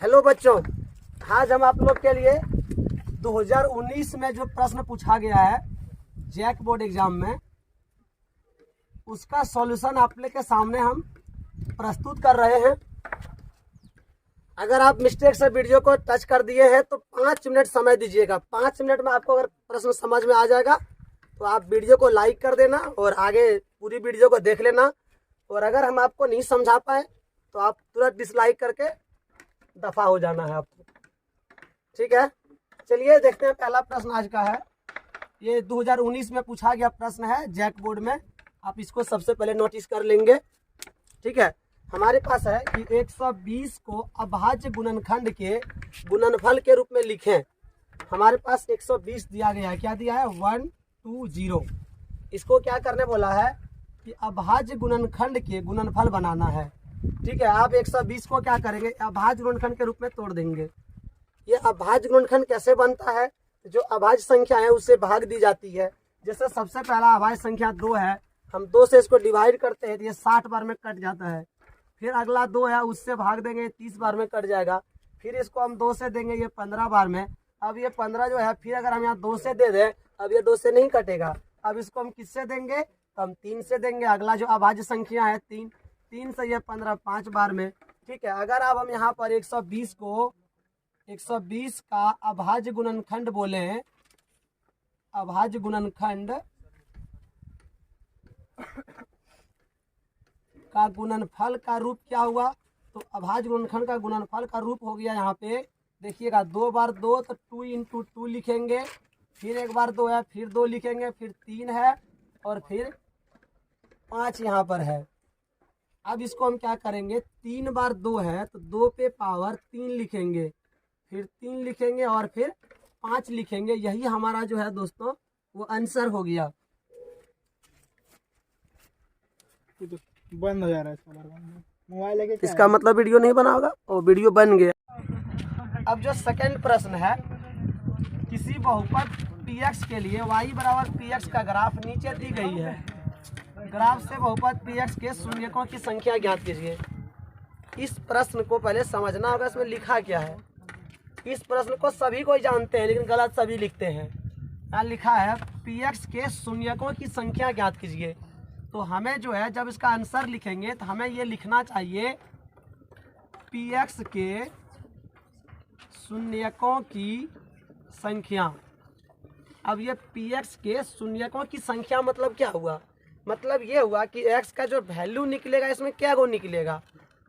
Hello बच्चों, आज हम आप लोग के लिए 2019 में जो प्रश्न पूछा गया है जैक बोर्ड एग्जाम में, उसका सॉल्यूशन आप लोग के सामने हम प्रस्तुत कर रहे हैं। अगर आप मिस्टेक से वीडियो को टच कर दिए हैं तो 5 मिनट समय दीजिएगा। 5 मिनट में आपको अगर प्रश्न समझ में आ जाएगा तो आप वीडियो को लाइक कर देना और आगे पूरी वीडियो को देख लेना। और अगर हम आपको नहीं समझा पाए तो आप तुरंत डिसलाइक करके दफा हो जाना है आपको। ठीक है, चलिए देखते हैं। पहला प्रश्न आज का है, ये 2019 में पूछा गया प्रश्न है जैक बोर्ड में। आप इसको सबसे पहले नोटिस कर लेंगे। ठीक है, हमारे पास है कि 120 को अभाज्य गुणनखंड के गुणनफल के रूप में लिखें। हमारे पास 120 दिया गया है। क्या दिया है? 120। इसको क्या करने बोला है कि अभाज्य गुणनखंड के गुणनफल बनाना है। ठीक है, आप 120 को क्या करेंगे? अभाज्य गुणनखंड के रूप में तोड़ देंगे। ये अभाज्य गुणनखंड कैसे बनता है? जो अभाज्य संख्या है उससे भाग दी जाती है। जैसे सबसे पहला अभाज्य संख्या 2 है, हम 2 से इसको डिवाइड करते हैं तो ये 60 बार में कट जाता है। फिर अगला 2 है, उससे भाग देंगे 30 बार में कट जाएगा। फिर इसको हम 2 से देंगे, ये 15 बार में। अब ये 15 जो है, फिर अगर हम यहाँ 2 से दे दें, अब ये 2 से नहीं कटेगा। अब इसको हम किससे देंगे? तो हम 3 से देंगे। अगला जो अभाज्य संख्या है 3 से ये 15, 5 बार में। ठीक है, अगर अब हम यहाँ पर 120 को 120 का अभाज्य गुणनखंड बोले, अभाज्य गुणनखंड का गुणनफल का रूप क्या हुआ? तो अभाज्य गुणनखंड का गुणनफल का रूप हो गया यहाँ पे, देखिएगा 2 बार 2 तो 2 × 2 लिखेंगे। फिर एक बार 2 है, फिर 2 लिखेंगे, फिर 3 है और फिर 5 यहाँ पर है। अब इसको हम क्या करेंगे? 3 बार 2 है तो 2 पे पावर 3 लिखेंगे, फिर 3 लिखेंगे और फिर 5 लिखेंगे। यही हमारा जो है दोस्तों वो आंसर हो गया। बंद हो जा रहा है मोबाइल लेके। इसका मतलब वीडियो नहीं बना होगा और वीडियो बन गया। अब जो सेकंड प्रश्न है, किसी बहुपद px के लिए y बराबर px का ग्राफ नीचे दी गई है। ग्राफ से बहुपद px के शून्यकों की संख्या ज्ञात कीजिए। इस प्रश्न को पहले समझना होगा, इसमें लिखा क्या है। इस प्रश्न को सभी कोई जानते हैं लेकिन गलत सभी लिखते हैं। यहाँ लिखा है px के शून्यकों की संख्या ज्ञात कीजिए। तो हमें जो है, जब इसका आंसर लिखेंगे तो हमें ये लिखना चाहिए px के शून्यकों की संख्या। अब ये px के शून्यकों की संख्या मतलब क्या हुआ? मतलब ये हुआ कि x का जो वैल्यू निकलेगा इसमें क्या गो निकलेगा।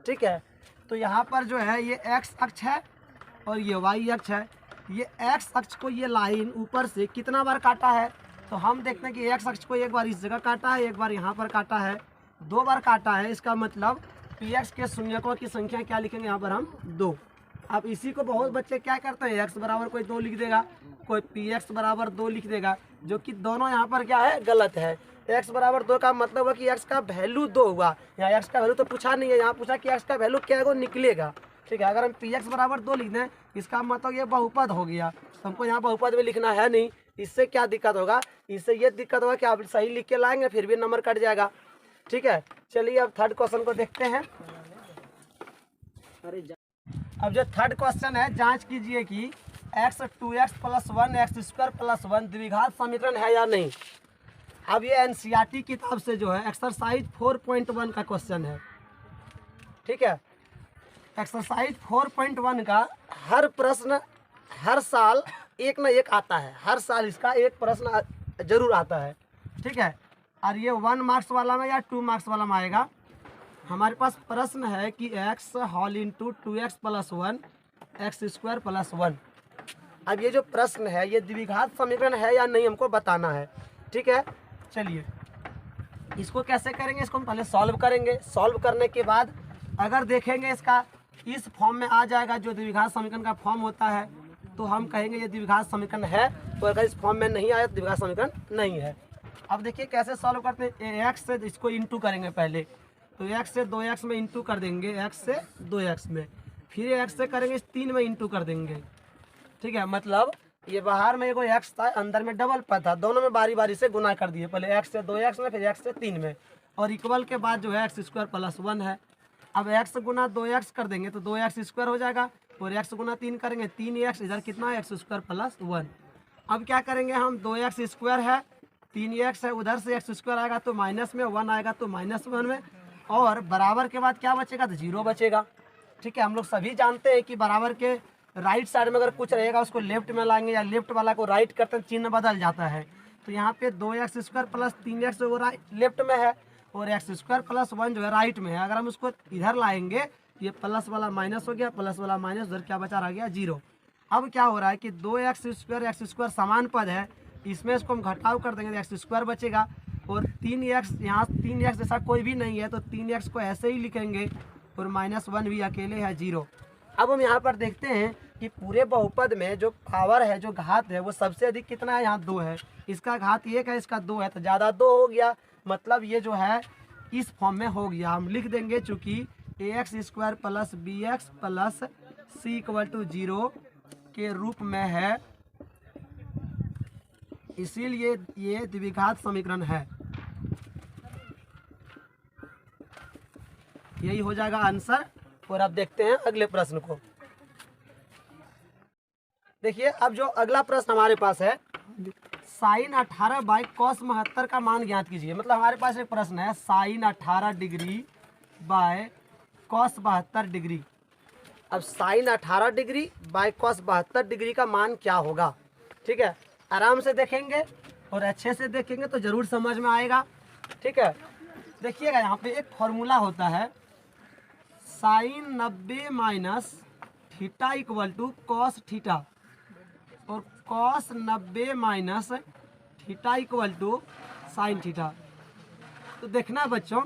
ठीक है, तो यहाँ पर जो है ये x अक्ष है और ये y अक्ष है। ये x अक्ष को ये लाइन ऊपर से कितना बार काटा है? तो हम देखते हैं कि x अक्ष को एक बार इस जगह काटा है, एक बार यहाँ पर काटा है, 2 बार काटा है। इसका मतलब px के शून्यकों की संख्या क्या लिखेंगे यहाँ पर हम? 2। अब इसी को बहुत बच्चे क्या करते हैं, x बराबर कोई 2 लिख देगा, कोई px बराबर 2 लिख देगा, जो कि दोनों यहाँ पर क्या है? गलत है। x बराबर 2 का मतलब है कि x का वैल्यू 2 हुआ। यहाँ x का वैल्यू तो पूछा नहीं है, यहाँ पूछा कि x का वैल्यू क्या को निकलेगा। ठीक है, अगर हम px बराबर 2 लिख दें, इसका मतलब ये बहुपद हो गया। तो हमको यहाँ बहुपद में लिखना है नहीं। इससे क्या दिक्कत होगा? इससे ये दिक्कत होगा कि आप सही लिख के लाएंगे फिर भी नंबर कट जाएगा। ठीक है, चलिए अब थर्ड क्वेश्चन को देखते हैं। अब जो थर्ड क्वेश्चन है, जांच कीजिए कि x 2x + 1 x² + 1 द्विघात समीकरण है या नहीं। अब ये एनसीईआरटी किताब से जो है एक्सरसाइज 4.1 का क्वेश्चन है। ठीक है, एक्सरसाइज 4.1 का हर प्रश्न हर साल एक ना एक आता है। हर साल इसका एक प्रश्न जरूर आता है। ठीक है, और ये 1 मार्क्स वाला में या 2 मार्क्स वाला में आएगा। हमारे पास प्रश्न है कि x whole into 2x + 1 x² + 1। अब ये जो प्रश्न है ये द्विघात समीकरण है या नहीं हमको बताना है। ठीक है, चलिए इसको कैसे करेंगे? इसको हम पहले सॉल्व करेंगे। सॉल्व करने के बाद अगर देखेंगे इसका इस फॉर्म में आ जाएगा, जो द्विघात समीकरण का फॉर्म होता है, तो हम कहेंगे ये द्विघात समीकरण है। तो अगर इस फॉर्म में नहीं आया तो द्विघात समीकरण नहीं है। अब देखिए कैसे सॉल्व करते हैं। x से इसको इंटू करेंगे पहले, तो x से 2x में इंटू कर देंगे, x से 2x में, फिर x से करेंगे 3 में इंटू कर देंगे। ठीक है, मतलब ये बाहर में एगो x था, अंदर में डबल पद था, दोनों में बारी बारी से गुना कर दिए। पहले x से 2x में, फिर x से 3 में, और इक्वल के बाद जो है x² + 1 है। अब x गुना 2x कर देंगे तो 2x² हो जाएगा, और x गुना 3 करेंगे 3x, इधर कितना एक्स स्क्वायर प्लस 1। अब क्या करेंगे हम, 2x स्क्वायर है, 3x है, उधर से एक्स स्क्वायर आएगा तो माइनस में, 1 आएगा तो -1 में, और बराबर के बाद क्या बचेगा, तो 0 बचेगा। ठीक है, हम लोग सभी जानते हैं कि बराबर के राइट साइड में अगर कुछ रहेगा उसको लेफ्ट में लाएंगे या लेफ्ट वाला को राइट करते हैं, चिन्ह बदल जाता है। तो यहाँ पे 2x स्क्वायर प्लस 3x जो लेफ्ट में है और एक्स स्क्वायर प्लस 1 जो है राइट में है। अगर हम उसको इधर लाएंगे, ये प्लस वाला माइनस हो गया, प्लस वाला माइनस, उधर क्या बचा रह गया, 0। अब क्या हो रहा है कि 2x स्क्वायर समान पद है, इसमें इसको हम घटाव कर देंगे तो एक्स स्क्वायर बचेगा, और 3x, यहाँ 3x जैसा कोई भी नहीं है तो 3x को ऐसे ही लिखेंगे, और -1 भी अकेले है, 0। अब हम यहाँ पर देखते हैं कि पूरे बहुपद में जो पावर है, जो घात है, वो सबसे अधिक कितना है, यहाँ 2 है। इसका घात 1 है, इसका 2 है, तो ज़्यादा 2 हो गया, मतलब ये जो है इस फॉर्म में हो गया। हम लिख देंगे चूँकि ax square plus bx plus c equal to 0 के रूप में है, इसीलिए ये द्विघात समीकरण है। यही हो जाएगा आंसर। और अब देखते हैं अगले प्रश्न को। देखिए, अब जो अगला प्रश्न हमारे पास है, साइन 18 बाई कॉस 72 का मान ज्ञात कीजिए। मतलब हमारे पास एक प्रश्न है, sine 18 degree by cos 72 degree. अब sine 18 degree by cos 72 degree का मान क्या होगा। ठीक है, आराम से देखेंगे और अच्छे से देखेंगे तो ज़रूर समझ में आएगा। ठीक है, देखिएगा यहाँ पे एक फॉर्मूला होता है, sine 90 minus theta equal to cos theta, और cos 90 minus theta equal to sine theta. तो देखना बच्चों,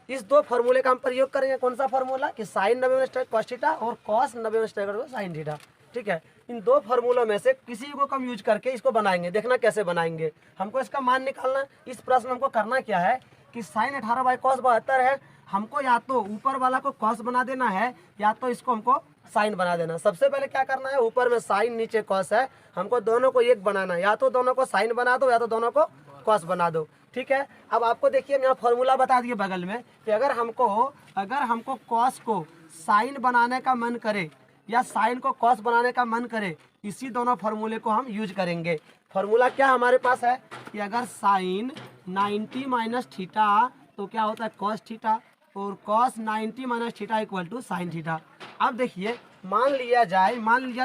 इस दो फॉर्मूले का हम प्रयोग करेंगे। कौन सा फॉर्मूला, कि साइन 90 माइनस कॉस थीटा और कॉस 90 माइनस साइन थीटा। ठीक है, इन दो फार्मूलों में से किसी को कम यूज करके इसको बनाएंगे। देखना कैसे बनाएंगे, हमको इसका मान निकालना है। इस प्रश्न में हमको करना क्या है कि साइन 18 बाई कॉस 72 है, हमको या तो ऊपर वाला को कॉस बना देना है या तो इसको हमको साइन बना देना। सबसे पहले क्या करना है, ऊपर में साइन नीचे कॉस है, हमको दोनों को एक बनाना है। या तो दोनों को साइन बना दो या तो दोनों को कॉस बना दो। ठीक है, अब आपको देखिए यहाँ फॉर्मूला बता दिए बगल में कि अगर हमको कॉस को साइन बनाने का मन करे या साइन को कॉस बनाने का मन करे, इसी दोनों फार्मूले को हम यूज करेंगे। फार्मूला क्या हमारे पास है कि अगर साइन 90 माइनस थीटा तो क्या होता है कॉस थीटा, और cos 90 minus theta equal to sine theta. अब देखिए, मान लिया जाए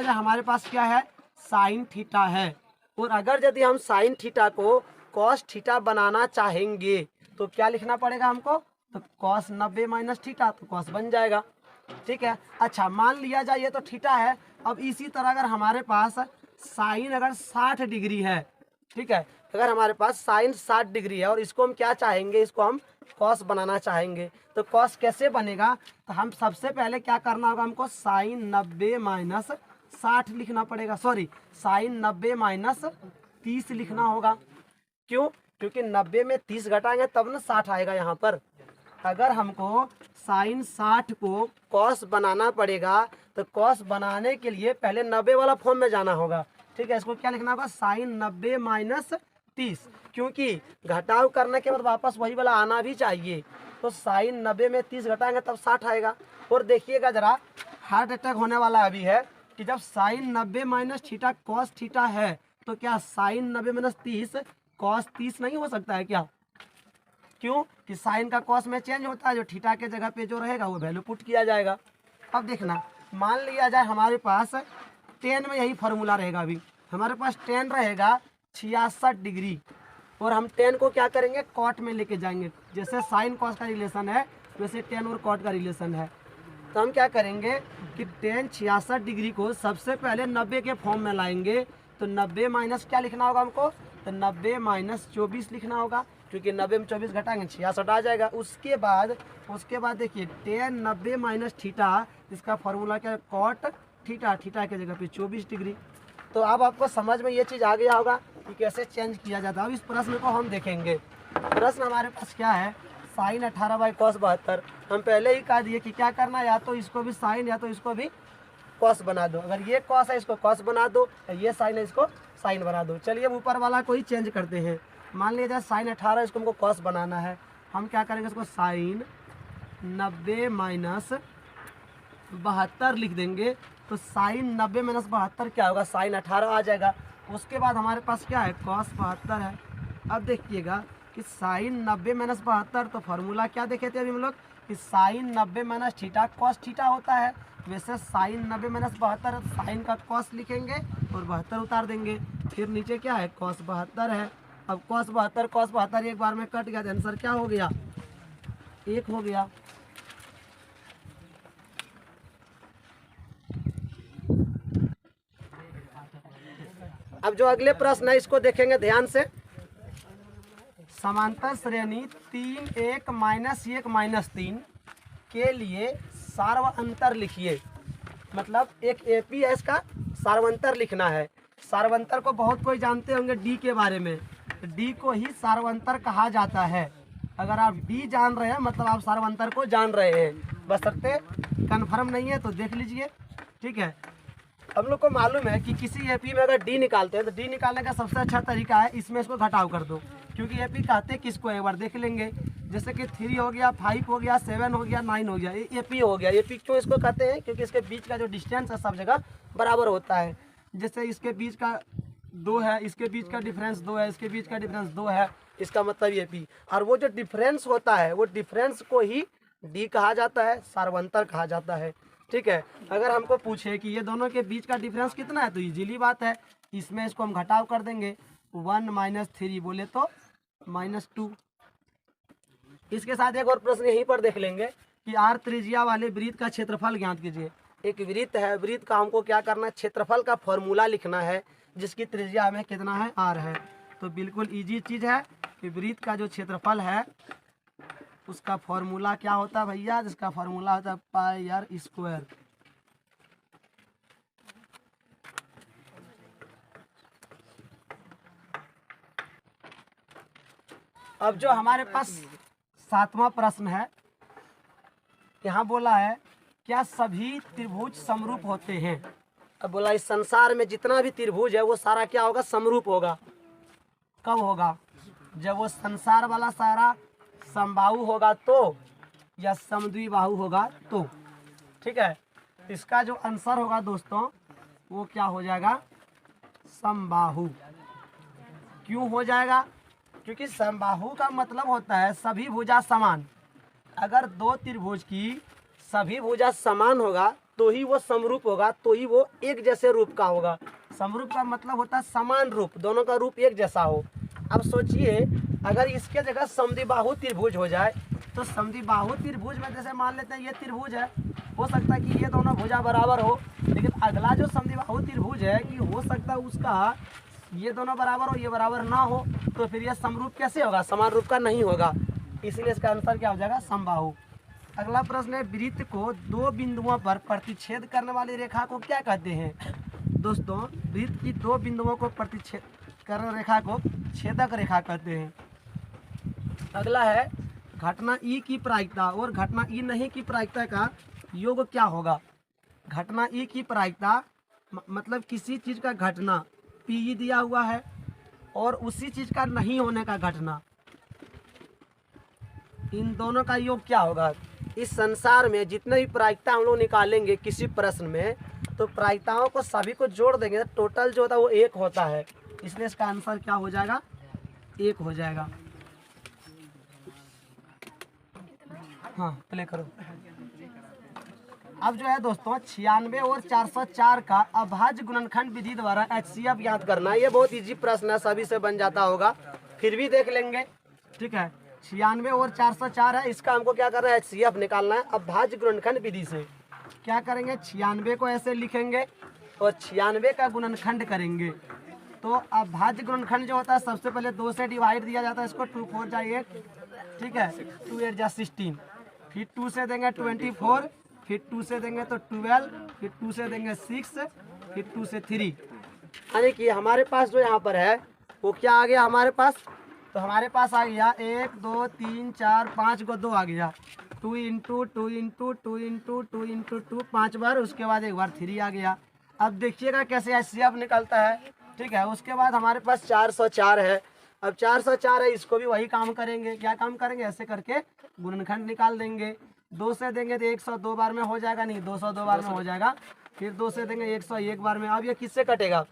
हमारे पास क्या है, साइन थीटा है, और अगर यदि हम साइन थीटा को कॉस थीटा बनाना चाहेंगे तो क्या लिखना पड़ेगा हमको, तो कॉस 90 माइनस थीटा, तो कॉस बन जाएगा। ठीक है, अच्छा मान लिया जाए ये तो थीटा है। अब इसी तरह अगर हमारे पास साइन अगर 60 डिग्री है, ठीक है, अगर हमारे पास साइन 60 डिग्री है और इसको हम क्या चाहेंगे, इसको हम कॉस बनाना चाहेंगे, तो कॉस कैसे बनेगा, तो हम सबसे पहले क्या करना होगा, हमको साइन 90 माइनस 60 लिखना पड़ेगा, सॉरी साइन 90 माइनस 30 लिखना होगा। क्यों, क्योंकि 90 में 30 घटाएंगे तब ना 60 आएगा यहाँ पर। अगर हमको साइन 60 को कॉस बनाना पड़ेगा तो कॉस बनाने के लिए पहले 90 वाला फॉर्म में जाना होगा। ठीक है, इसको क्या लिखना होगा, साइन 90 माइनस 30, क्योंकि घटाव करने के बाद वापस वही वाला आना भी चाहिए। तो साइन 90 में 30 घटाएंगे तब 60 आएगा। और देखिएगा जरा, हार्ट अटैक होने वाला अभी है कि जब sine 90 minus theta cos theta है तो क्या साइन 90 माइनस 30 कॉस 30 नहीं हो सकता है क्या। क्यों, कि साइन का कॉस में चेंज होता है, जो थीटा के जगह पे जो रहेगा वो वैल्यू पुट किया जाएगा। अब देखना, मान लिया जाए हमारे पास टेन में यही फार्मूला रहेगा। अभी हमारे पास टेन रहेगा 66 डिग्री, और हम टेन को क्या करेंगे, कॉट में लेके जाएंगे। जैसे साइन कॉस का रिलेशन है वैसे टेन और कॉट का रिलेशन है। तो हम क्या करेंगे कि टेन 66 डिग्री को सबसे पहले 90 के फॉर्म में लाएंगे। तो 90 माइनस क्या लिखना होगा हमको, तो 90 माइनस 24 लिखना होगा, क्योंकि 90 में 24 घटाएंगे 66 आ जाएगा। उसके बाद देखिए टेन 90 माइनस थीटा, इसका फार्मूला क्या है, कॉट थीटा, थीटा के जगह पे 24 डिग्री। तो अब आपको समझ में ये चीज़ आ गया होगा कि कैसे चेंज किया जाता है। अब इस प्रश्न को हम देखेंगे। प्रश्न हमारे पास क्या है, साइन 18 बाई कॉस 72। हम पहले ही कह दिए कि क्या करना है, या तो इसको भी साइन या तो इसको भी कॉस बना दो। अगर ये कॉस है इसको कॉस बना दो, ये साइन है इसको साइन बना दो। चलिए अब ऊपर वाला को ही चेंज करते हैं। मान लीजिए साइन 18 इसको हमको कॉस बनाना है, हम क्या करेंगे, इसको साइन 90 माइनस 72 लिख देंगे तो साइन 90 माइनस 72 क्या होगा, साइन 18 आ जाएगा। उसके बाद हमारे पास क्या है, कॉस 72 है। अब देखिएगा कि साइन 90 माइनस 72, तो फार्मूला क्या देखे थे अभी हम लोग कि sine 90 minus theta cos theta होता है। वैसे साइन 90 माइनस 72 साइन का कॉस लिखेंगे और 72 उतार देंगे। फिर नीचे क्या है, कॉस 72 है। अब कॉस 72 एक बार में कट गया तो आंसर क्या हो गया, 1 हो गया। अब जो अगले प्रश्न है इसको देखेंगे ध्यान से। समांतर श्रेणी 3 1 माइनस 1 माइनस 3 के लिए सार्वअंतर लिखिए। मतलब एक एपी है, इसका सार्वअंतर लिखना है। सार्वअंतर को बहुत कोई जानते होंगे डी के बारे में, डी को ही सार्वअंतर कहा जाता है। अगर आप डी जान रहे हैं मतलब आप सार्वअंतर को जान रहे हैं, बशर्ते कन्फर्म नहीं है तो देख लीजिए, ठीक है। हम लोग को मालूम है कि किसी एपी में अगर डी निकालते हैं तो डी निकालने का सबसे अच्छा तरीका है इसमें इसको घटाव कर दो, क्योंकि एपी कहते हैं किसको, एक बार देख लेंगे। जैसे कि 3 हो गया, 5 हो गया, 7 हो गया, 9 हो गया, ये एपी हो गया। एपी क्यों इसको कहते हैं, क्योंकि इसके बीच का जो डिस्टेंस है सब जगह बराबर होता है। जैसे इसके बीच का 2 है, इसके बीच का डिफरेंस 2 है, इसके बीच का डिफरेंस 2 है, इसका मतलब एपी। और वो जो डिफरेंस होता है वो डिफरेंस को ही डी कहा जाता है, सार्वअंतर कहा जाता है, ठीक है। अगर हमको पूछे कि ये दोनों के बीच का डिफरेंस कितना है तो इजीली बात है, इसमें इसको हम घटाव कर देंगे। 1 माइनस 3 बोले तो -2। इसके साथ एक और प्रश्न यहीं पर देख लेंगे कि आर त्रिज्या वाले वृत्त का क्षेत्रफल ज्ञात कीजिए। एक वृत्त है, वृत्त का हमको क्या करना है, क्षेत्रफल का फॉर्मूला लिखना है, जिसकी त्रिज्या हमें कितना है, आर है। तो बिल्कुल इजी चीज़ है कि वृत्त का जो क्षेत्रफल है उसका फॉर्मूला क्या होता है भैया, जिसका फॉर्मूला होता है पाई आर स्क्वायर। अब जो हमारे पास 7वां प्रश्न है, यहाँ बोला है क्या सभी त्रिभुज समरूप होते हैं। अब बोला इस संसार में जितना भी त्रिभुज है वो सारा क्या होगा, समरूप होगा। कब होगा, जब वो संसार वाला सारा समबाहु होगा तो, या समद्विबाहु होगा तो, ठीक है। इसका जो आंसर होगा दोस्तों वो क्या हो जाएगा, समबाहु। क्यों हो जाएगा, क्योंकि समबाहु का मतलब होता है सभी भुजा समान। अगर दो त्रिभुज की सभी भुजा समान होगा तो ही वो समरूप होगा, तो ही वो एक जैसे रूप का होगा। समरूप का मतलब होता है समान रूप, दोनों का रूप एक जैसा हो। अब सोचिए अगर इसके जगह समद्विबाहु त्रिभुज हो जाए तो समद्विबाहु त्रिभुज में जैसे मान लेते हैं ये त्रिभुज है, हो सकता है कि ये दोनों भुजा बराबर हो, लेकिन अगला जो समद्विबाहु त्रिभुज है कि हो सकता है उसका ये दोनों बराबर हो, ये बराबर ना हो, तो फिर ये समरूप कैसे होगा, समान रूप का नहीं होगा। इसलिए इसका आंसर क्या हो जाएगा, समबाहु। अगला प्रश्न है वृत्त को 2 बिंदुओं पर प्रतिच्छेद करने वाली रेखा को क्या कहते हैं। दोस्तों वृत्त की 2 बिंदुओं को प्रतिच्छेद करने रेखा को छेदक रेखा कहते हैं। अगला है घटना ई की प्रायिकता और घटना ई नहीं की प्रायिकता का योग क्या होगा। घटना ई की प्रायिकता मतलब किसी चीज का घटना पी दिया हुआ है और उसी चीज का नहीं होने का घटना, इन दोनों का योग क्या होगा। इस संसार में जितने भी प्रायिकता हम लोग निकालेंगे किसी प्रश्न में, तो प्रायिकताओं को सभी को जोड़ देंगे तो टोटल जो होता है वो 1 होता है। इसलिए इसका आंसर क्या हो जाएगा, 1 हो जाएगा। हाँ प्ले करो। अब जो है दोस्तों 96 और 404 का अभाज्य गुणनखंड विधि द्वारा HCF ज्ञात करना। ये बहुत इजी प्रश्न है, सभी से बन जाता होगा, फिर भी देख लेंगे, ठीक है। 96 और 404 है, इसका हमको क्या करना है, HCF निकालना है अभाज्य गुणनखंड विधि से। क्या करेंगे, 96 को ऐसे लिखेंगे और 96 का गुणनखंड करेंगे। तो अभाज्य गुणनखंड जो होता है सबसे पहले 2 से डिवाइड दिया जाता है, इसको 2 4 जा 8, ठीक है, 2 8 जा 16, फिर 2 से देंगे 24, फिर 2 से देंगे तो 12, फिर 2 से देंगे 6, फिर 2 से 3, यानी कि हमारे पास जो यहाँ पर है वो क्या आ गया हमारे पास, तो हमारे पास आ गया 1 2 3 4 5 को 2 आ गया, 2 इंटू 2 इंटू 2 इंटू 2 इंटू 2 5 बार, उसके बाद एक बार 3 आ गया। अब देखिएगा कैसे HCF निकलता है, ठीक है। उसके बाद हमारे पास 404 है। अब 404 है, इसको भी वही काम करेंगे, क्या काम करेंगे, ऐसे करके गुणनखंड निकाल देंगे। 2 से देंगे तो 102 बार में हो जाएगा, नहीं 202 बार में हो जाएगा। फिर 2 से देंगे 101 बार में। अब ये किससे कटेगा?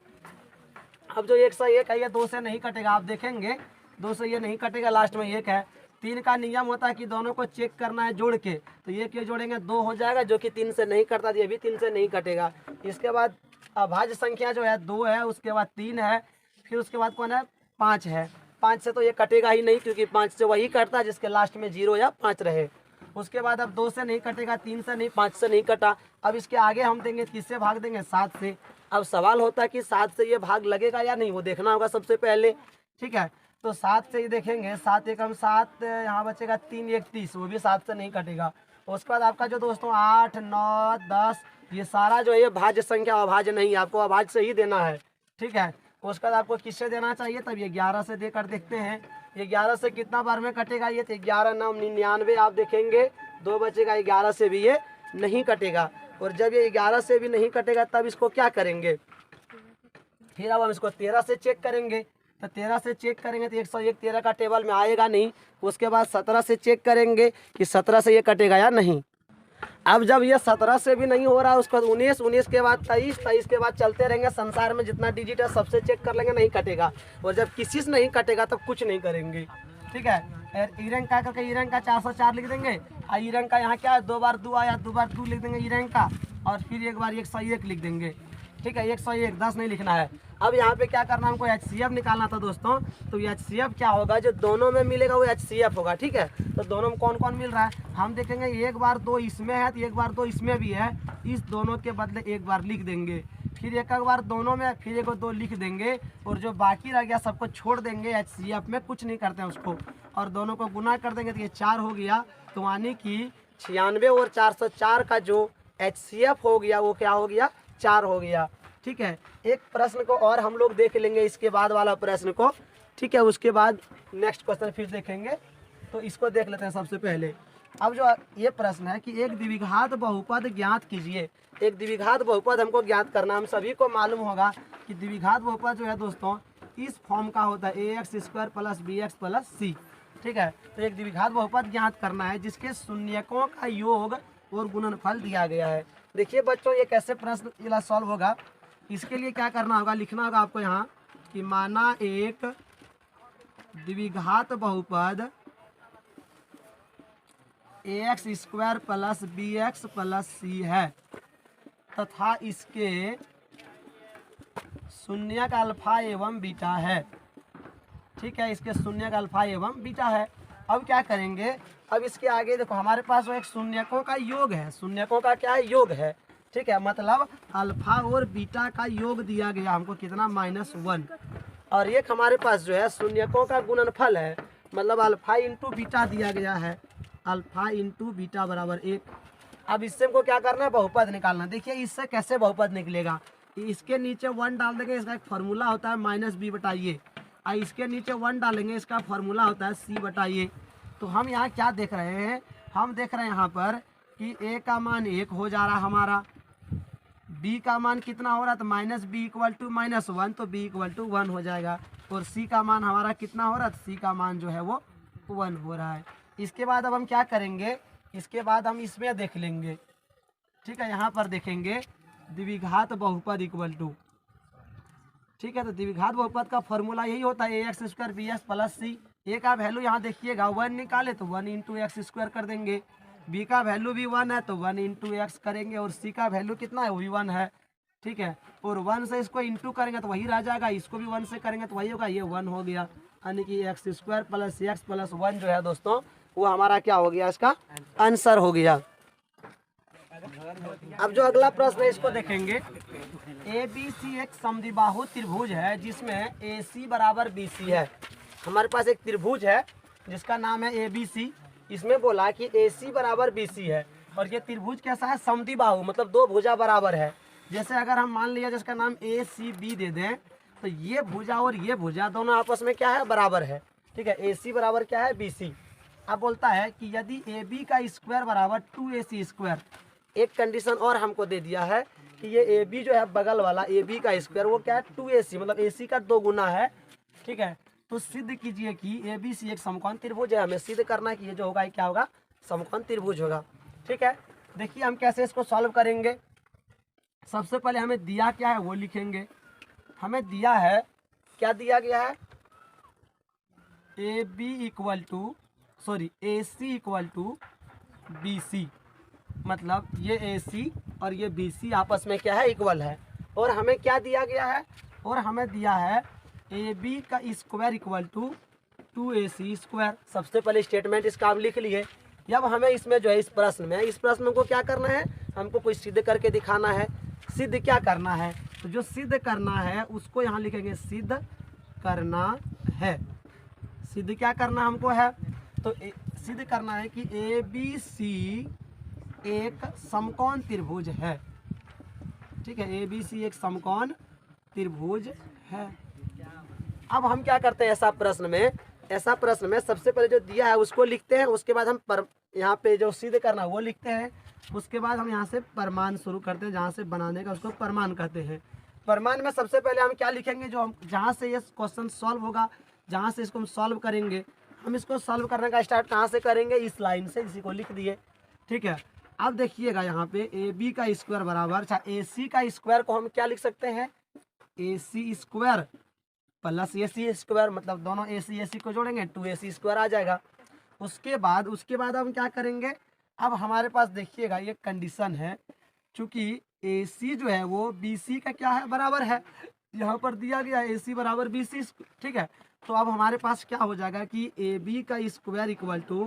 अब जो 101 है ये 2 से नहीं कटेगा, आप देखेंगे 2 से ये नहीं कटेगा, लास्ट में 1 है। 3 का नियम होता है कि दोनों को चेक करना है जोड़ के, तो ये क्यों जोड़ेंगे 2 हो जाएगा, जो कि 3 से नहीं कटता, ये भी 3 से नहीं कटेगा। इसके बाद अभाज्य संख्या जो है 2 है, उसके बाद 3 है, फिर उसके बाद कौन है 5 है। 5 से तो ये कटेगा ही नहीं, क्योंकि 5 से वही कटता है जिसके लास्ट में 0 या 5 रहे। उसके बाद अब 2 से नहीं कटेगा, 3 से नहीं, 5 से नहीं कटा। अब इसके आगे हम देंगे, किससे भाग देंगे? 7 से। अब सवाल होता है कि 7 से ये भाग लगेगा या नहीं, वो देखना होगा सबसे पहले। ठीक है, तो 7 से ही देखेंगे, 7 एकम 7, यहाँ बचेगा 3 1 30, वो भी 7 से नहीं कटेगा। उसके बाद आपका जो दोस्तों 8 9 10, ये सारा जो है ये भाज्य संख्या, अभाज्य नहीं, आपको अभाज्य से ही देना है। ठीक है, उसके बाद आपको किससे देना चाहिए? तब ये 11 से देकर देखते हैं, ये 11 से कितना बार में कटेगा? ये तो 11 9 99, आप देखेंगे 2 बचेगा, 11 से भी ये नहीं कटेगा। और जब ये 11 से भी नहीं कटेगा तब इसको क्या करेंगे? फिर अब हम इसको 13 से चेक करेंगे, तो 13 से चेक करेंगे तो 101 13 का टेबल में आएगा नहीं। उसके बाद 17 से चेक करेंगे कि 17 से ये कटेगा या नहीं। अब जब ये 17 से भी नहीं हो रहा है, उसके बाद 19, 19 के बाद 23, 23 के बाद चलते रहेंगे। संसार में जितना डिजिट है सबसे चेक कर लेंगे, नहीं कटेगा। और जब किसी से नहीं कटेगा तब कुछ नहीं करेंगे। ठीक है, ई रैंक का करके ई रैंक का 404 लिख देंगे। ई रैंक का यहाँ क्या है, 2 बार 2 आया, 2 बार 2 लिख देंगे ई रैंक का, और फिर एक बार 101 लिख देंगे। ठीक है, 101, 10 नहीं लिखना है। अब यहाँ पे क्या करना, हमको HCF निकालना था दोस्तों। तो HCF क्या होगा, जो दोनों में मिलेगा वो HCF होगा। ठीक है, तो दोनों में कौन कौन मिल रहा है हम देखेंगे। 1 बार 2 इसमें है, तो 1 बार 2 इसमें भी है, इस दोनों के बदले 1 बार लिख देंगे। फिर 1 बार दोनों में, फिर 1 2 लिख देंगे, और जो बाकी रह गया सबको छोड़ देंगे। HCF में कुछ नहीं करते हैं उसको, और दोनों को गुना कर देंगे तो ये 4 हो गया। तो यानी कि 96 और 404 का जो HCF हो गया वो क्या हो गया, 4 हो गया। ठीक है, एक प्रश्न को और हम लोग देख लेंगे, इसके बाद वाला प्रश्न को। ठीक है, उसके बाद नेक्स्ट क्वेश्चन फिर देखेंगे। तो इसको देख लेते हैं सबसे पहले। अब जो ये प्रश्न है कि एक द्विघात बहुपद ज्ञात कीजिए। एक द्विघात बहुपद हमको ज्ञात करना, हम सभी को मालूम होगा कि द्विघात बहुपद जो है दोस्तों इस फॉर्म का होता है, ax² + bx + c। ठीक है, तो एक द्विघात बहुपद ज्ञात करना है जिसके शून्यकों का योग और गुणनफल दिया गया है। देखिए बच्चों, ये कैसे प्रश्न सॉल्व होगा, इसके लिए क्या करना होगा, लिखना होगा आपको यहाँ कि माना एक द्विघात बहुपद ax² + bx + c है, तथा इसके शून्यक अल्फा एवं बीटा है। ठीक है, इसके शून्यक अल्फा एवं बीटा है। अब क्या करेंगे, अब इसके आगे देखो हमारे पास वो एक शून्यकों का योग है। शून्यकों का क्या है, योग है। ठीक है, मतलब अल्फा और बीटा का योग दिया गया हमको कितना, -1। और एक हमारे पास जो है शून्यकों का गुणनफल है, मतलब अल्फा इंटू बीटा दिया गया है, अल्फा इंटू बीटा बराबर 1। अब इससे हमको क्या करना है, बहुपद निकालना। देखिए इससे कैसे बहुपद निकलेगा, इसके नीचे 1 डाल देंगे, इसका एक फार्मूला होता है -b/a। और इसके नीचे 1 डालेंगे, इसका फार्मूला होता है c/a। तो हम यहाँ क्या देख रहे हैं, हम देख रहे हैं यहाँ पर कि a का मान 1 हो जा रहा हमारा, b का मान कितना हो रहा है, तो -b = -1, तो b = 1 हो जाएगा। और c का मान हमारा कितना हो रहा है, तो c का मान जो है वो 1 हो रहा है। इसके बाद अब हम क्या करेंगे, इसके बाद हम इसमें देख लेंगे। ठीक है, यहाँ पर देखेंगे द्विघात बहुपद = ठीक है, तो द्विघात बहुपद का फॉर्मूला यही होता है, ax² bx + c। a का वैल्यू यहाँ देखिएगा 1 निकाले तो 1 × x² कर देंगे, b का वैल्यू भी 1 है तो 1 × x करेंगे, और c का वैल्यू कितना है, वो भी 1 है। ठीक है, और 1 से इसको इंटू करेंगे तो वही रह जाएगा, इसको भी 1 से करेंगे तो वही होगा, ये 1 हो गया। यानी कि x² + x + 1 जो है दोस्तों वो हमारा क्या हो गया, इसका आंसर हो गया। अब जो अगला प्रश्न है इसको देखेंगे। ABC एक समद्विबाहु त्रिभुज है जिसमें AC = BC है। हमारे पास एक त्रिभुज है जिसका नाम है ABC। इसमें बोला कि AC = BC है, और ये त्रिभुज कैसा है, समद्विबाहु, मतलब 2 भुजा बराबर है। जैसे अगर हम मान लिया जिसका नाम ACB दे दें, तो ये भुजा और ये भुजा दोनों आपस में क्या है, बराबर है। ठीक है, AC बराबर क्या है, BC। अब बोलता है कि यदि AB का स्क्वायर बराबर 2AC², एक कंडीशन और हमको दे दिया है कि ये AB जो है बगल वाला AB का स्क्वायर वो क्या है, 2AC, मतलब AC का 2 गुना है। ठीक है, तो सिद्ध कीजिए कि ABC एक समकोण त्रिभुज है। हमें सिद्ध करना है कि ये जो होगा ये क्या होगा, समकोण त्रिभुज होगा। ठीक है, देखिए हम कैसे इसको सॉल्व करेंगे। सबसे पहले हमें दिया क्या है वो लिखेंगे। हमें दिया है, क्या दिया गया है, ए सी इक्वल टू बी सी, मतलब ये ए सी और ये बी सी आपस में क्या है, इक्वल है। और हमें क्या दिया गया है, और हमें दिया है ए बी का square equal to 2ac square. सबसे पहले स्टेटमेंट इसका हम लिख लिए। अब हमें इसमें जो है इस प्रश्न को क्या करना है, हमको कोई सिद्ध करके दिखाना है। सिद्ध क्या करना है, तो जो सिद्ध करना है उसको यहाँ लिखेंगे, सिद्ध करना है। सिद्ध क्या करना हमको है, तो सिद्ध करना है कि ए बी सी एक समकोण त्रिभुज है। ठीक है, ए बी सी एक समकोण त्रिभुज है। अब हम क्या करते हैं, ऐसा प्रश्न में सबसे पहले जो दिया है उसको लिखते हैं, उसके बाद हम यहाँ पे जो सिद्ध करना वो लिखते हैं, उसके बाद हम यहाँ से प्रमाण शुरू करते हैं, जहाँ से बनाने का उसको प्रमाण कहते हैं। प्रमाण में सबसे पहले हम क्या लिखेंगे, जो हम जहाँ से ये क्वेश्चन सॉल्व होगा, जहाँ से इसको हम सॉल्व करेंगे, हम इसको सॉल्व करने का स्टार्ट कहाँ से करेंगे, इस लाइन से, इसी को लिख दिए। ठीक है, अब देखिएगा यहाँ पे ए बी का स्क्वायर बराबर, अच्छा ए सी का स्क्वायर को हम क्या लिख सकते हैं, ए सी स्क्वायर प्लस ए सी स्क्वायर, मतलब दोनों ए सी को जोड़ेंगे 2ac स्क्वायर आ जाएगा। उसके बाद हम क्या करेंगे, अब हमारे पास देखिएगा ये कंडीशन है, चूंकि ए सी जो है वो बी सी का क्या है, बराबर है। यहाँ पर दिया गया ए सी बराबर बी सी। ठीक है, तो अब हमारे पास क्या हो जाएगा कि ए बी का square equal to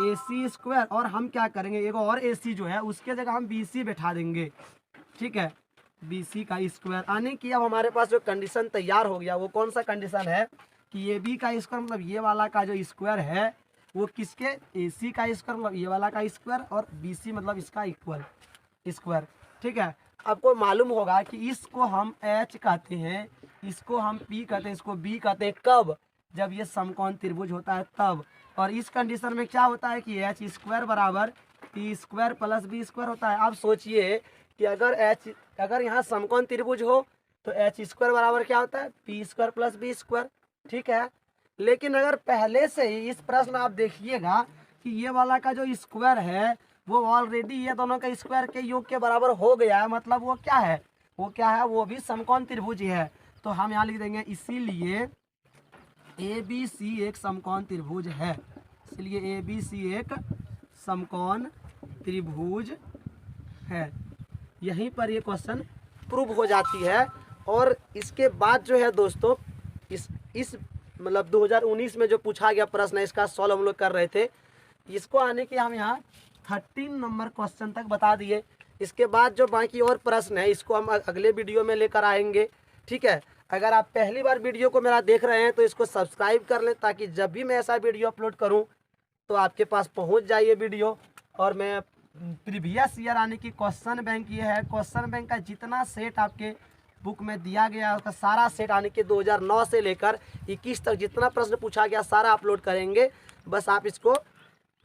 A C square, और हम क्या करेंगे, एक और ए सी जो है उसके जगह हम बी सी बैठा देंगे। ठीक है, बी सी का स्क्वायर आने की अब हमारे पास जो कंडीशन तैयार हो गया वो कौन सा कंडीशन है कि ए बी का स्क्वायर मतलब ये वाला का जो स्क्वायर है वो किसके, ए सी का स्क्वायर मतलब ये वाला का स्क्वायर, और बी सी मतलब इसका इक्वल स्क्वायर। ठीक है, आपको मालूम होगा कि इसको हम एच कहते हैं, इसको हम पी कहते हैं, इसको बी कहते हैं, कब, जब ये समकोण त्रिभुज होता है तब। और इस कंडीशन में क्या होता है कि एच स्क्वायर बराबर P square plus B square होता है। आप सोचिए कि अगर यहाँ समकोण त्रिभुज हो तो एच स्क्वायर बराबर क्या होता है, P square plus B square. ठीक है, लेकिन अगर पहले से ही इस प्रश्न आप देखिएगा कि ये वाला का जो स्क्वायर है वो ऑलरेडी ये दोनों का स्क्वायर के योग के बराबर हो गया है, मतलब वो क्या है, वो भी समकोण त्रिभुज ही है। तो हम यहाँ लिख देंगे इसीलिए ए बी सी एक समकोण त्रिभुज है, इसलिए ए बी सी एक समकोण त्रिभुज है। यहीं पर ये क्वेश्चन प्रूव हो जाती है। और इसके बाद जो है दोस्तों, इस मतलब 2019 में जो पूछा गया प्रश्न है इसका सॉल्व हम लोग कर रहे थे, इसको आने के हम यहाँ 13 नंबर क्वेश्चन तक बता दिए। इसके बाद जो बाकी और प्रश्न है इसको हम अगले वीडियो में लेकर आएंगे। ठीक है, अगर आप पहली बार वीडियो को मेरा देख रहे हैं तो इसको सब्सक्राइब कर लें, ताकि जब भी मैं ऐसा वीडियो अपलोड करूं तो आपके पास पहुंच जाए ये वीडियो। और मैं प्रीवियस ईयर आने की क्वेश्चन बैंक ये है, क्वेश्चन बैंक का जितना सेट आपके बुक में दिया गया है उसका सारा सेट आने के 2009 से लेकर 21 तक जितना प्रश्न पूछा गया सारा अपलोड करेंगे। बस आप इसको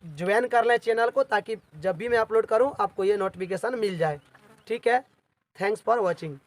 ज्वाइन कर लें चैनल को, ताकि जब भी मैं अपलोड करूं आपको ये नोटिफिकेशन मिल जाए। ठीक है, थैंक्स फॉर वॉचिंग।